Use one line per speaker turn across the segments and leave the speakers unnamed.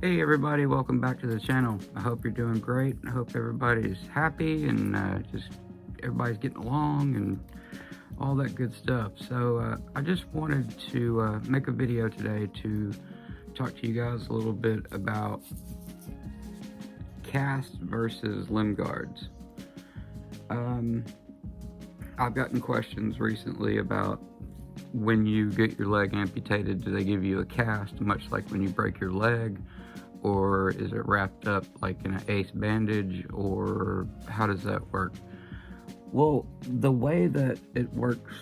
Hey everybody, welcome back to the channel. I hope you're doing great. I hope everybody's happy and just everybody's getting along and all that good stuff. So I just wanted to make a video today to talk to you guys a little bit about cast versus limb guards. I've gotten questions recently about when you get your leg amputated, do they give you a cast, much like when you break your leg? Or is it wrapped up like in an ace bandage, or how does that work? Well, the way that it works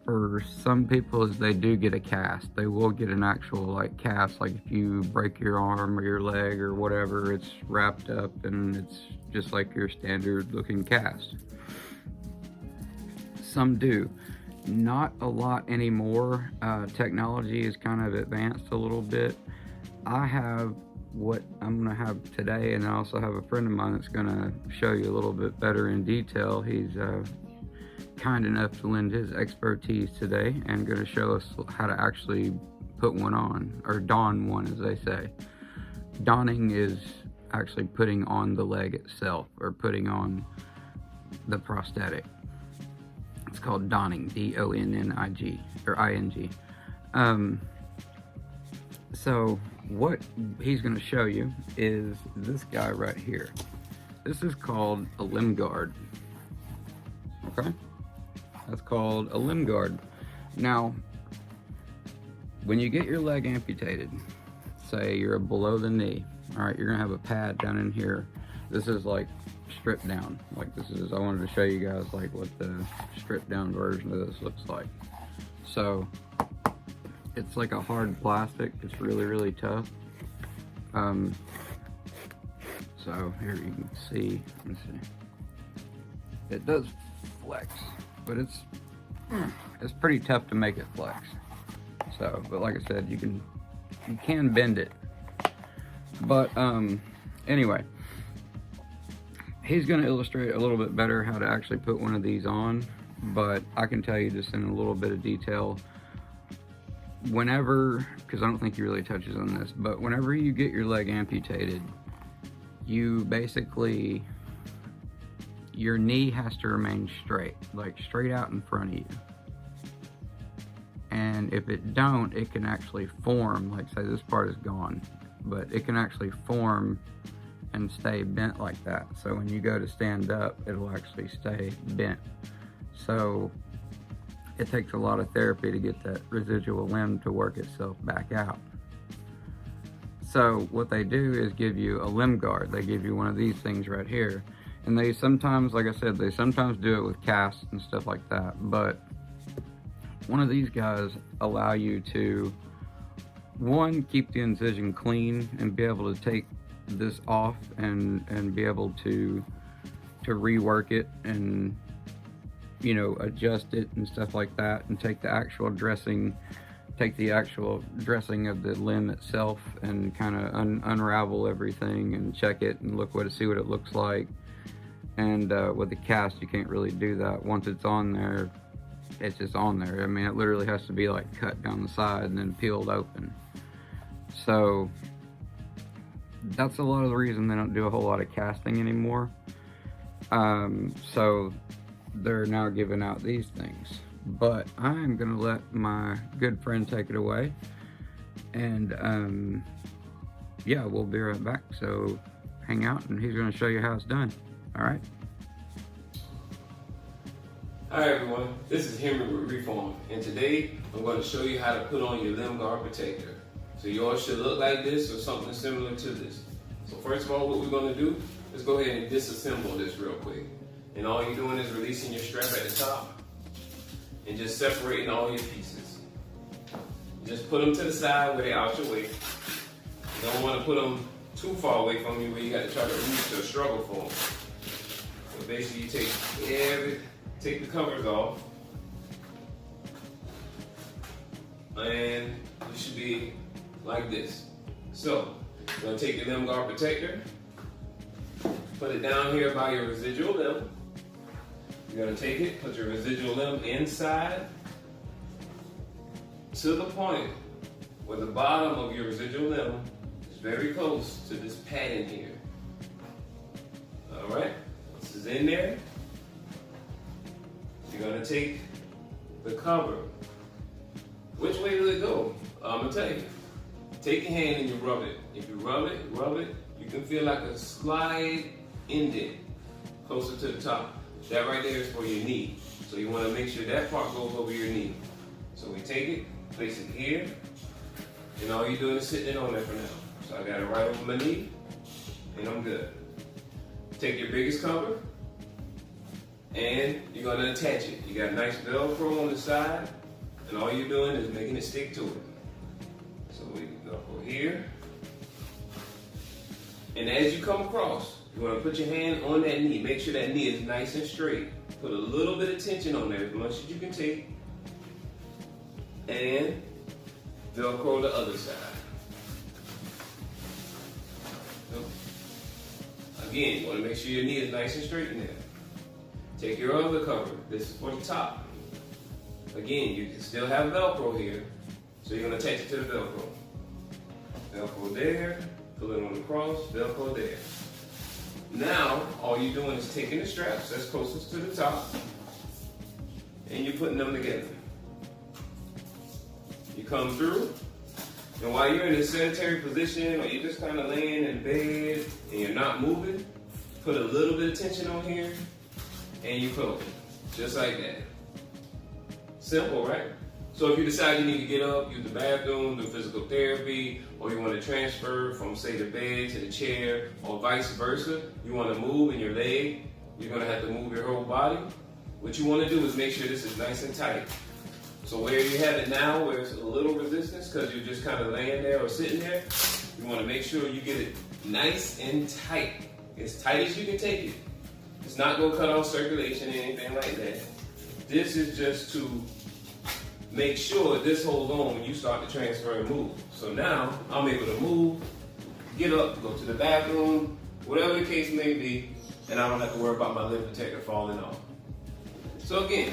for some people is they do get a cast. They will get an actual like cast, like if you break your arm or your leg or whatever, it's wrapped up and it's just like your standard looking cast. Some do. Not a lot anymore. Technology is kind of advanced a little bit. I have what I'm going to have today, and I also have a friend of mine that's going to show you a little bit better in detail. He's kind enough to lend his expertise today and going to show us how to actually put one on, or don one as they say. Donning is actually putting on the leg itself, or putting on the prosthetic. It's called donning, D-O-N-N-I-G, or I-N-G. So what he's going to show you is this guy right here. This is called a limb guard. Okay? That's called a limb guard. Now, when you get your leg amputated, say you're below the knee, all right, you're going to have a pad down in here. This is like stripped down. Like this is, I wanted to show you guys like what the stripped down version of this looks like. So it's like a hard plastic. It's really, really tough. So here you can see, let's see. It does flex, but it's pretty tough to make it flex. So, but like I said, you can bend it. But anyway, he's going to illustrate a little bit better how to actually put one of these on, but I can tell you just in a little bit of detail, whenever, because I don't think he really touches on this, but whenever you get your leg amputated, you basically, your knee has to remain straight, like straight out in front of you. And if it don't, it can actually form, like say this part is gone, but it can actually form and stay bent like that. So when you go to stand up, it'll actually stay bent. So it takes a lot of therapy to get that residual limb to work itself back out. So what they do is give you a limb guard. They give you one of these things right here. And they sometimes, like I said, they sometimes do it with casts and stuff like that. But one of these guys allow you to, one, keep the incision clean and be able to take this off and be able to rework it and, you know, adjust it and stuff like that, and take the actual dressing of the limb itself and kind of unravel everything and check it and see what it looks like. And with the cast, you can't really do that. Once it's on there, it's just on there. I mean, it literally has to be like cut down the side and then peeled open. So that's a lot of the reason they don't do a whole lot of casting anymore. So they're now giving out these things, but I'm gonna let my good friend take it away, and yeah, we'll be right back. So hang out and he's gonna show you how it's done. All right.
Hi everyone, this is Henry with Reform, and today I'm going to show you how to put on your limb guard protector. So yours should look like this or something similar to this. So first of all, what we're going to do is go ahead and disassemble this real quick. And all you're doing is releasing your strap at the top and just separating all your pieces. Just put them to the side where they're out your way. You don't want to put them too far away from you where you got to try to reach or struggle for them. So basically you take the covers off, and it should be like this. So you're going to take your limb guard protector, put it down here by your residual limb. You're going to take it, put your residual limb inside to the point where the bottom of your residual limb is very close to this padding here. All right, this is in there. You're gonna take the cover. Which way does it go? I'm gonna tell you. Take your hand and you rub it. If you rub it, you can feel like a slide indent closer to the top. That right there is for your knee. So you wanna make sure that part goes over your knee. So we take it, place it here, and all you're doing is sitting it on there for now. So I got it right over my knee, and I'm good. Take your biggest cover, and you're gonna attach it. You got a nice Velcro on the side, and all you're doing is making it stick to it. So we go here, and as you come across, you wanna put your hand on that knee. Make sure that knee is nice and straight. Put a little bit of tension on there, as much as you can take, and Velcro the other side. Again, you want to make sure your knee is nice and straight in there. Take your other cover. This is for the top. Again, you can still have Velcro here, so you're going to attach it to the Velcro. Velcro there, pull it on the cross, Velcro there. Now, all you're doing is taking the straps that's closest to the top, and you're putting them together. You come through, and while you're in a sedentary position, or you're just kind of laying in bed and you're not moving, put a little bit of tension on here, and you close it, just like that. Simple, right? So if you decide you need to get up, use the bathroom, do physical therapy, or you want to transfer from, say, the bed to the chair, or vice versa, you want to move in your leg, you're going to have to move your whole body. What you want to do is make sure this is nice and tight. So where you have it now, where it's a little resistance because you're just kind of laying there or sitting there, you want to make sure you get it nice and tight. As tight as you can take it. It's not going to cut off circulation or anything like that. This is just to make sure this holds on when you start to transfer and move. So now I'm able to move, get up, go to the bathroom, whatever the case may be, and I don't have to worry about my limb protector falling off. So again,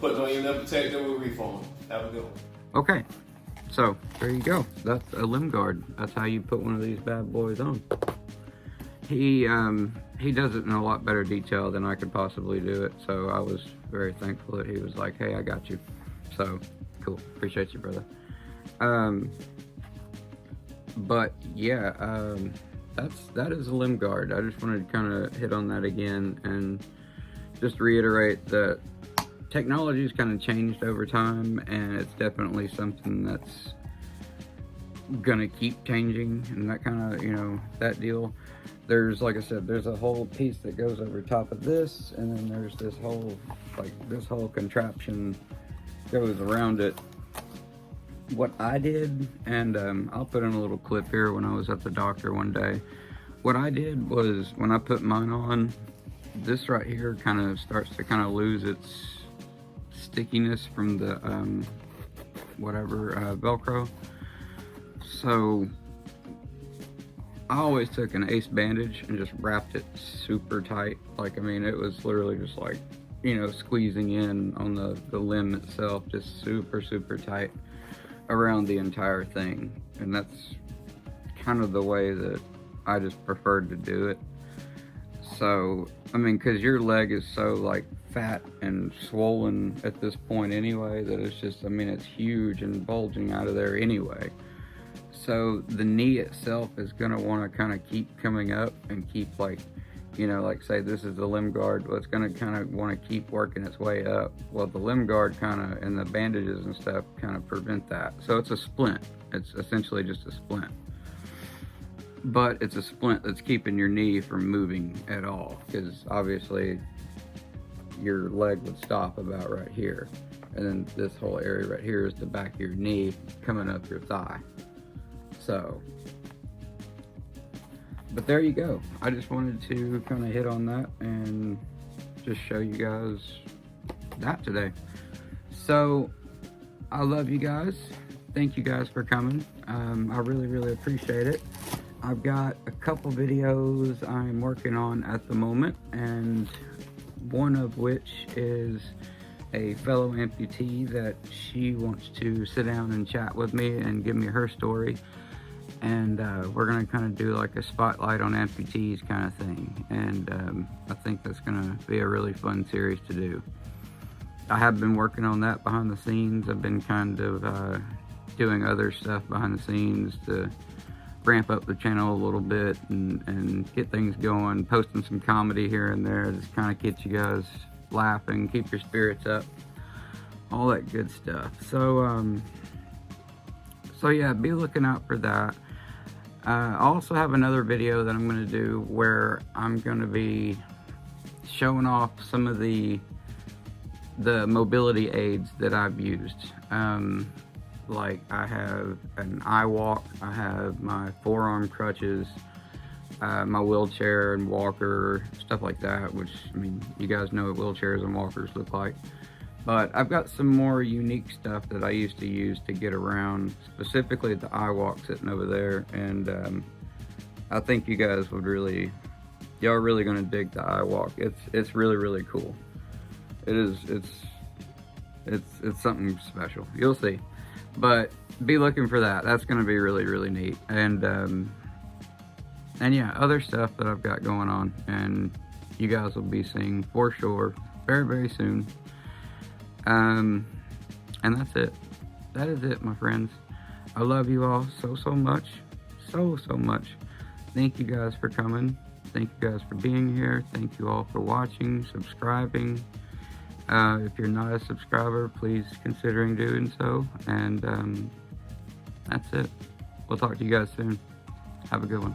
put on your limb protector with reform. Have a good one.
Okay, so there you go. That's a limb guard. That's how you put one of these bad boys on. He does it in a lot better detail than I could possibly do it, so I was very thankful that he was like, hey, I got you. So cool, appreciate you, brother. But yeah, that is a limb guard. I just wanted to kind of hit on that again and just reiterate that technology's kind of changed over time, and it's definitely something that's gonna keep changing, and that kind of, you know, that deal. There's, like I said, there's a whole piece that goes over top of this, and then there's this whole, like, this whole contraption goes around it. What I did, and I'll put in a little clip here when I was at the doctor one day. What I did was, when I put mine on, this right here kind of starts to kind of lose its stickiness from the Velcro. So I always took an ace bandage and just wrapped it super tight. Like, I mean, it was literally just like, you know, squeezing in on the limb itself, just super, super tight around the entire thing. And that's kind of the way that I just preferred to do it. So, I mean, because your leg is so, like, fat and swollen at this point anyway, that it's just, I mean, it's huge and bulging out of there anyway. So the knee itself is going to want to kind of keep coming up and keep, like, you know, like, say this is the limb guard, well, it's going to kind of want to keep working its way up. Well, the limb guard kind of, and the bandages and stuff kind of prevent that. So it's a splint. It's essentially just a splint. But it's a splint that's keeping your knee from moving at all, because obviously your leg would stop about right here. And then this whole area right here is the back of your knee coming up your thigh. So, but there you go. I just wanted to kind of hit on that and just show you guys that today. So, I love you guys. Thank you guys for coming. I really, really appreciate it. I've got a couple videos I'm working on at the moment, and one of which is a fellow amputee that she wants to sit down and chat with me and give me her story. and we're gonna kind of do like a spotlight on amputees kind of thing, and I think that's gonna be a really fun series to do. I have been working on that behind the scenes. I've been kind of doing other stuff behind the scenes to ramp up the channel a little bit and get things going, posting some comedy here and there, just kind of get you guys laughing, keep your spirits up, all that good stuff. So yeah, be looking out for that. I also have another video that I'm going to do where I'm going to be showing off some of the mobility aids that I've used. Like I have an iWalk, I have my forearm crutches, my wheelchair and walker, stuff like that, which, I mean, you guys know what wheelchairs and walkers look like. But I've got some more unique stuff that I used to use to get around, specifically the iWalk sitting over there, and I think you guys would really, y'all are really gonna dig the iWalk. It's really, really cool. It's something special. You'll see. But be looking for that. That's gonna be really, really neat. And yeah, other stuff that I've got going on, and you guys will be seeing for sure very, very soon. And that's it. That is it, my friends. I love you all so much. So much. Thank you guys for coming. Thank you guys for being here. Thank you all for watching, subscribing. If you're not a subscriber, please considering doing so. And that's it. We'll talk to you guys soon. Have a good one.